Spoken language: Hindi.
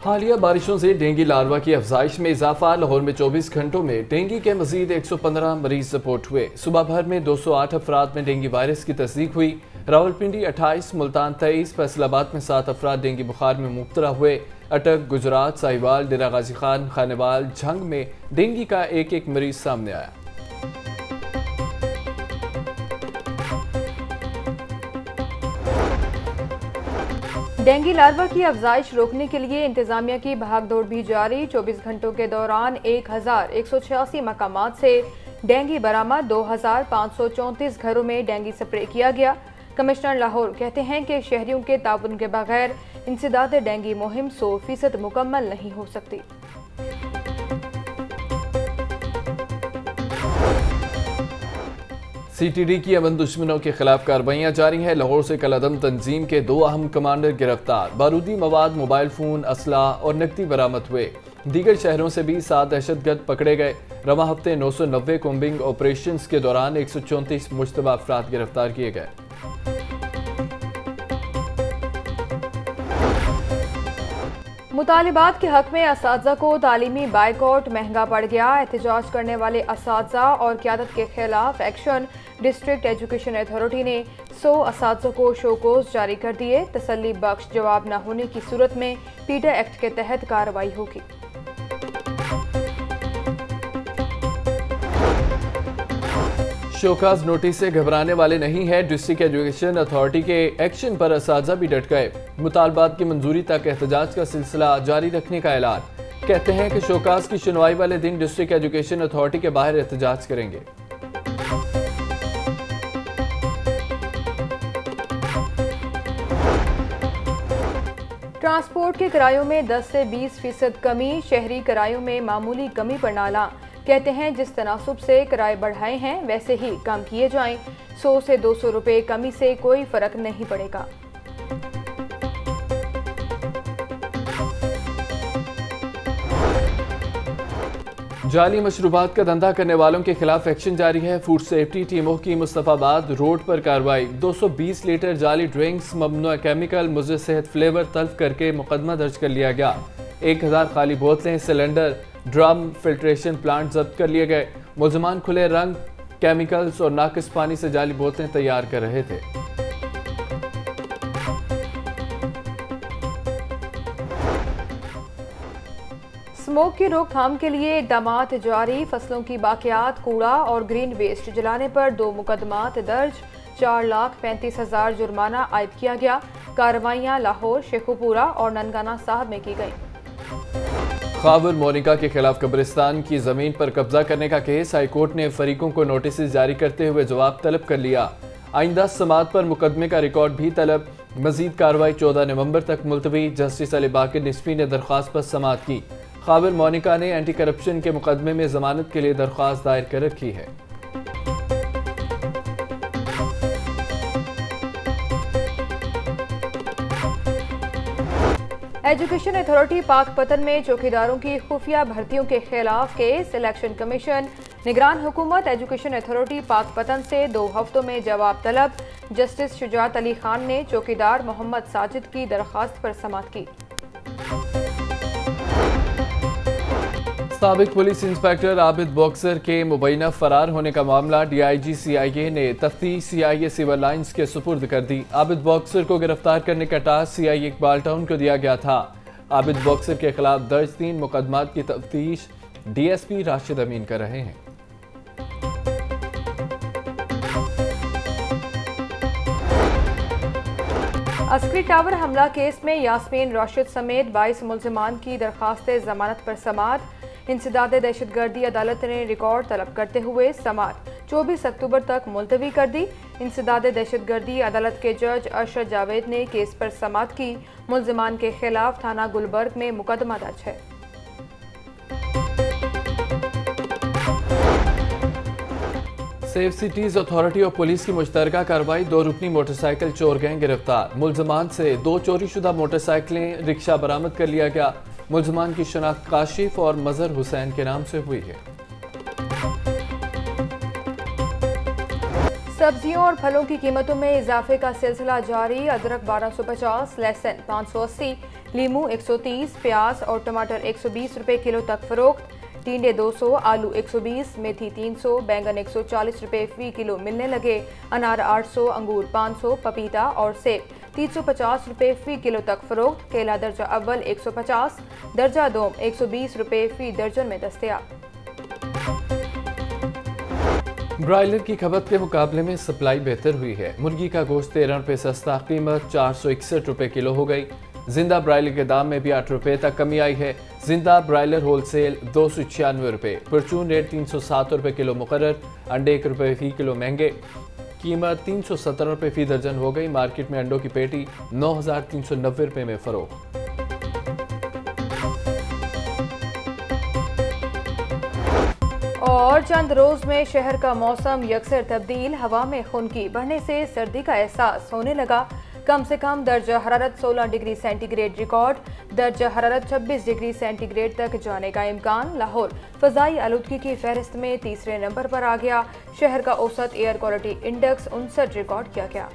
हालिया बारिशों से डेंगू लार्वा की अफजाइश में इजाफा। लाहौर में 24 घंटों में डेंगू के मजीद 115 मरीज रिपोर्ट हुए। सुबह भर में 208 अफराद में डेंगू वायरस की तस्दीक हुई। रावलपिंडी 28, मुल्तान 23, फैसलाबाद में 7 अफराद डेंगू बुखार में मुब्तला हुए। अटक, गुजरात, साहिवाल, डेरा गाजी खान, खानेवाल, झंग में डेंगू का एक एक मरीज सामने आया। डेंगू लार्वा की अफजाइश रोकने के लिए इंतजामिया की भागदौड़ भी जारी। 24 घंटों के दौरान 1186 मकामात से डेंगू बरामद। 2534 घरों में डेंगू स्प्रे किया गया। कमिश्नर लाहौर कहते हैं कि शहरियों के ताउन के बगैर इंसदाद डेंगू मुहिम 100% मुकम्मल नहीं हो सकती। CTD की अमन दुश्मनों के खिलाफ कार्रवाइयां जारी हैं। लाहौर से कलअदम तंजीम के 2 अहम कमांडर गिरफ्तार। बारूदी मवाद, मोबाइल फोन, असला और नकदी बरामद हुए। दीगर शहरों से भी 7 दहशतगर्द पकड़े गए। रवा हफ्ते 990 कोम्बिंग ऑपरेशन के दौरान 134 मुश्तबा अफराद गिरफ्तार किए गए। मुतालिबात के हक में असातिज़ा को तालीमी बाइकआउट महंगा पड़ गया। एहतजाज करने वाले असातिज़ा और क़यादत के खिलाफ एक्शन। डिस्ट्रिक्ट एजुकेशन अथॉरिटी ने 100 असातिज़ा को शोकोज जारी कर दिए। तसल्ली बख्श जवाब न होने की सूरत में पीटा एक्ट के तहत कार्रवाई होगी। शोकाज नोटिस से घबराने वाले नहीं है। डिस्ट्रिक्ट एजुकेशन अथॉरिटी के एक्शन पर असातिज़ा भी डट गए। मुतालबात की मंजूरी तक एहतजाज का सिलसिला जारी रखने का ऐलान। कहते हैं कि शोकाज की सुनवाई वाले दिन डिस्ट्रिक्ट एजुकेशन अथॉरिटी के बाहर एहतजाज करेंगे। ट्रांसपोर्ट के किरायों में 10 से 20% कमी। शहरी किरायों में मामूली कमी पर नाला। कहते हैं जिस तनासुब से किराए बढ़ाए हैं वैसे ही कम किए जाएं। 100 से 200 रुपए कमी से कोई फर्क नहीं पड़ेगा। जाली मशरूबात का धंधा करने वालों के खिलाफ एक्शन जारी है। फूड सेफ्टी टीमों की मुस्तफाबाद रोड पर कार्रवाई। 220 लीटर जाली ड्रिंक्स, ममनुआ केमिकल, मुज़र सेहत फ्लेवर तल्फ करके मुकदमा दर्ज कर लिया गया। 1000 खाली बोतलें, सिलेंडर, ड्रम, फिल्ट्रेशन प्लांट जब्त कर लिए गए। मुलजमान खुले रंग, केमिकल्स और नाकिस पानी से जाली बोतलें तैयार कर रहे थे। स्मोक की रोकथाम के लिए इक़दामात जारी। फसलों की बाकियात, कूड़ा और ग्रीन वेस्ट जलाने पर 2 मुकदमात दर्ज। 4,35,000 जुर्माना आयद किया गया। कार्रवाइयाँ लाहौर, शेखुपुरा और ननकाना साहब में की गई। खावर मोनिका के खिलाफ कब्रिस्तान की जमीन पर कब्जा करने का केस। हाईकोर्ट ने फरीकों को नोटिस जारी करते हुए जवाब तलब कर लिया। आइंदा समात पर मुकदमे का रिकॉर्ड भी तलब। मजीद कार्रवाई 14 नवंबर तक मुलतवी। जस्टिस अली बाकर निस्फी ने दरख्वास्त पर समात की। खावर मोनिका ने एंटी करप्शन के मुकदमे में जमानत के लिए दरख्वास्त दायर कर रखी है। एजुकेशन अथॉरिटी पाकपतन में चौकीदारों की खुफिया भर्तियों के खिलाफ केस। इलेक्शन कमीशन, निगरान हुकूमत एजुकेशन अथॉरिटी पाकपतन से 2 हफ्तों में जवाब तलब। जस्टिस शुजात अली खान ने चौकीदार मोहम्मद साजिद की दरख्वास्त पर समात की। साबिक पुलिस इंस्पेक्टर आबिद बॉक्सर के मुबैना फरार होने का मामला DIG CIA ने तफ्तीश CIA सिविल लाइंस के सुपुर्द कर दी। आबिद बॉक्सर को गिरफ्तार करने का टास्क CI इकबाल टाउन को दिया गया था। आबिद बॉक्सर के खिलाफ दर्ज 3 मुकदमात की तफ्तीश DSP राशिद अमीन कर रहे हैं। अस्करी टावर हमला केस में यास्मीन राशिद समेत 22 मुलजमान की दरखास्त जमानत पर समात। इंसदाद दहशतगर्दी अदालत ने रिकॉर्ड तलब करते हुए समात 24 अक्टूबर तक मुलतवी कर दी। इंसदाद दहशतगर्दी अदालत के जज अरशद जावेद ने केस पर समात की। मुलजमान के खिलाफ थाना गुलबर्ग में मुकदमा दर्ज है। सेफ सिटीज अथॉरिटी और पुलिस की मुश्तरका कार्रवाई। 2 रुकनी मोटरसाइकिल चोर गैंग गिरफ्तार। मुलजमान से 2 चोरीशुदा मोटरसाइकिलें, रिक्शा बरामद कर लिया गया। मुलजमान की शनाख्त काशिफ और मजहर हुसैन के नाम से हुई है। सब्जियों और फलों की कीमतों में इजाफे का सिलसिला जारी। अदरक 1250, लहसुन 580, लीमू 130, प्याज और टमाटर 120 रुपए किलो तक फरोख्त। टिंडे 200, आलू 120, मेथी 300, बैंगन 140 रुपए फी किलो मिलने लगे। अनार 800, अंगूर 500, पपीता और सेब 350 रुपए फी किलो तक फरोख्त। केला दर्जा अव्वल 150, दर्जा दोम 120 रुपए फी दर्जन में दस्तयाब। ब्रायलर की खपत के मुकाबले में सप्लाई बेहतर हुई है। मुर्गी का गोश्त 13 रुपये सस्ता, कीमत 461 रुपये किलो हो गई। जिंदा ब्रायलर के दाम में भी 8 रुपये तक कमी आई है। जिंदा ब्रायलर होलसेल 296 रुपये, परचून रेट 307 रुपये किलो मुकर्रर। अंडे 1 रुपये फी किलो महंगे, कीमत 317 रुपये फी दर्जन हो गई। मार्केट में अंडों की पेटी 9390 रुपये में फरोख्त। और चंद रोज में शहर का मौसम यकसर तब्दील, हवा में खुनकी बढ़ने से सर्दी का एहसास होने लगा। कम से कम दर्जा हरारत 16 डिग्री सेंटीग्रेड रिकॉर्ड, दर्जा हरारत 26 डिग्री सेंटीग्रेड तक जाने का इम्कान। लाहौर फ़ज़ाई आलूदगी की फहरिस्त में तीसरे नंबर पर आ गया। शहर का औसत एयर क्वालिटी इंडेक्स 59 रिकॉर्ड किया गया।